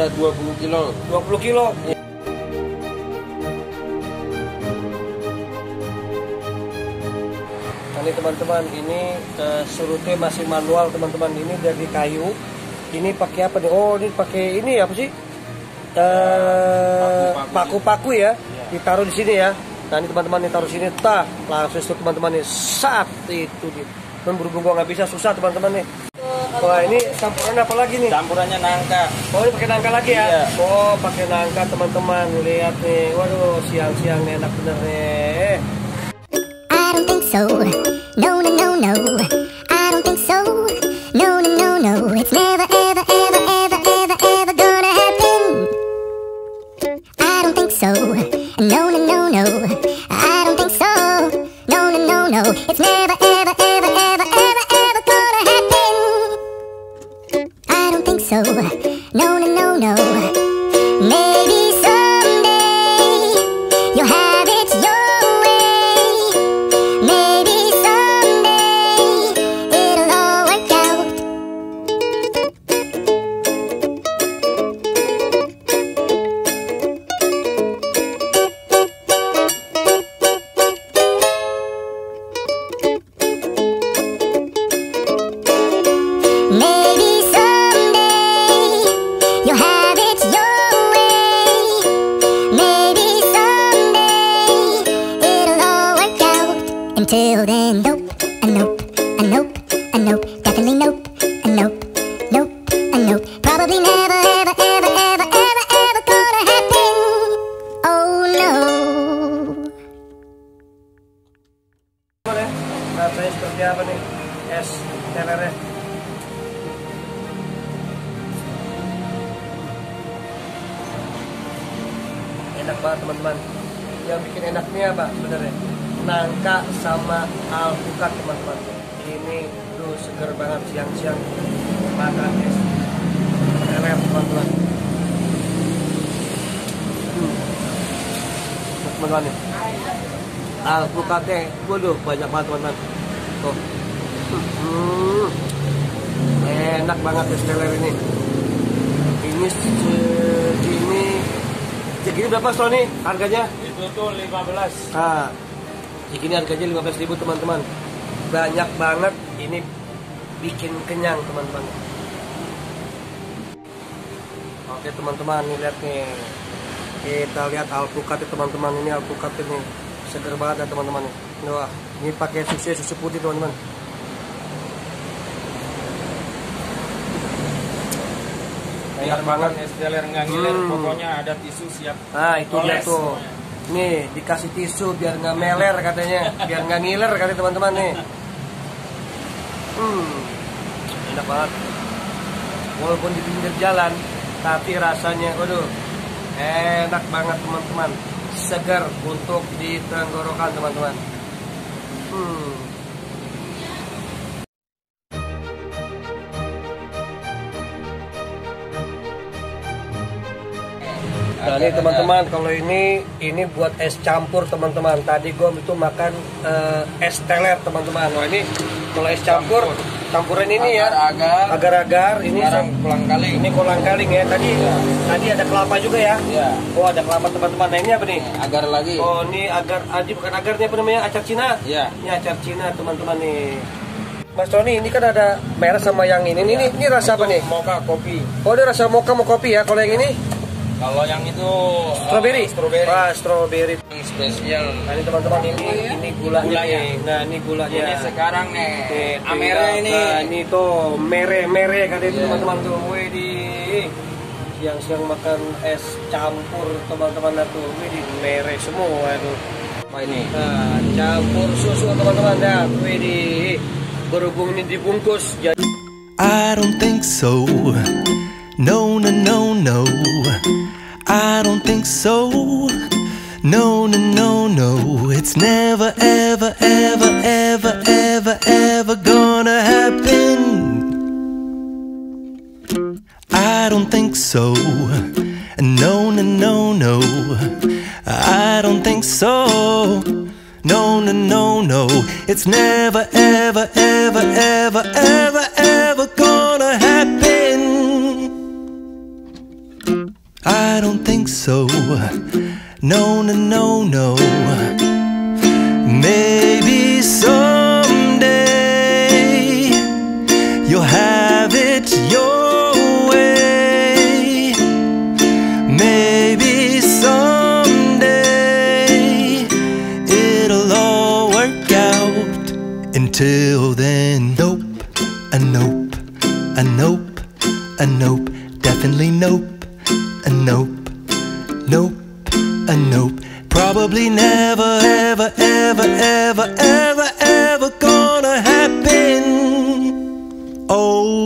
ada 20 kilo. 20 kilo. Ini teman-teman, ini surutnya masih manual teman-teman. Ini dari kayu. Ini pakai apa nih? Oh, ini pakai ini apa sih? Paku-paku ya. Ditaruh di sini ya. Nah ini teman-teman, ditaruh sini. Tah, langsung teman-teman nih. Saat itu nih. Dan berhubung gua nggak bisa, susah teman-teman nih. Wah, ini campuran apa lagi nih? Campurannya nangka. Oh, ini pakai nangka lagi ya? Iya. Oh, pakai nangka teman-teman. Lihat nih. Waduh, siang-siang enak bener nih. I don't think so. No, no, no, no. I don't think so. No, no, no, no. It's never, ever, ever, ever, ever, ever gonna happen. I don't think so. No, no, no, no. I don't think so. No, no, no, no. It's never, ever, ever, ever, ever, ever gonna happen. I don't think so. No, no, no, no. Maybe someday you'll have it your way. Maybe someday it'll all work out. Maybe someday you'll have it your way. Maybe someday it'll all work out. Until then, nope, a nope, a nope, a nope, definitely nope, a nope, nope, a nope. Probably never, ever, ever, ever, ever, ever gonna happen. Oh no. Rasanya seperti apa nih? Es telernya. Enak banget teman-teman. Yang bikin enaknya apa sebenarnya? Nangka sama alpukat teman-teman. Ini tuh seger banget siang-siang makan es teler teman-teman. Teman-teman nih. Alpukatnya, waduh banyak banget teman-teman. Tuh. Enak banget es teler ini. Ini segini berapa Sony harganya? Itu tuh 15. Nah, segini harganya 15.000 teman-teman. Banyak banget, ini bikin kenyang teman-teman. Oke teman-teman, nih lihat nih. Kita lihat alpukat ya teman-teman. Ini alpukat ini seger banget ya teman-teman. Wah, ini pakai susu putih teman-teman. Enak banget. Es teler nggak ngiler, pokoknya ada tisu siap. Nah itu dia oles tuh. semuanya. Nih dikasih tisu biar nggak meler katanya, biar nggak ngiler katanya teman-teman nih. Enak banget. Walaupun di pinggir jalan, tapi rasanya, waduh, enak banget teman-teman. Segar untuk di tenggorokan teman-teman. Nah ini teman-teman, kalau ini buat es campur teman-teman. Tadi gue itu makan es teler teman-teman. Nah ini kalau es campur, campuran ini ya agar-agar ini kolang-kaling. Ini kolang-kaling ya. Tadi ada kelapa juga ya. Iya. Oh ada kelapa teman-teman. Nah ini apa nih? Agar lagi. Oh ini agar, bukan agar, ini apa namanya? Acar Cina. Iya. Ini acar Cina teman-teman nih. Mas Tony, ini kan ada merah sama yang ini. Ini rasa apa nih? Mocha kopi. Oh ini rasa mocha mau kopi ya. Kalau yang ini? Kalau yang itu Strawberry. strawberry. Wah, strawberry. Yang spesial. Nah, ini teman-teman ini gulanya. Nih. Nah, ini gulanya. Ini sekarang nih. Amere ini. Nah, ini tuh mere kata itu teman-teman tuh. Wih di siang-siang makan es campur teman-teman tuh. Wih di mere semua tuh. Apa ini? Nah, campur susu teman-teman dah. Wih di berhubung ini dibungkus jadi. I don't think so. No, no, no, no. I don't think so. No, no, no, no. It's never, ever, ever, ever, ever, ever gonna happen. I don't think so. No, no, no, no. I don't think so. No, no, no, no. It's never, ever, ever, ever, ever, ever gonna happen. so. No, no, no, no. Maybe someday you'll have it your way. Maybe someday it'll all work out. Until then, nope, a nope, a nope, a nope, definitely nope, a nope, nope, a nope. Probably never, ever, ever, ever, ever, ever gonna happen. Oh,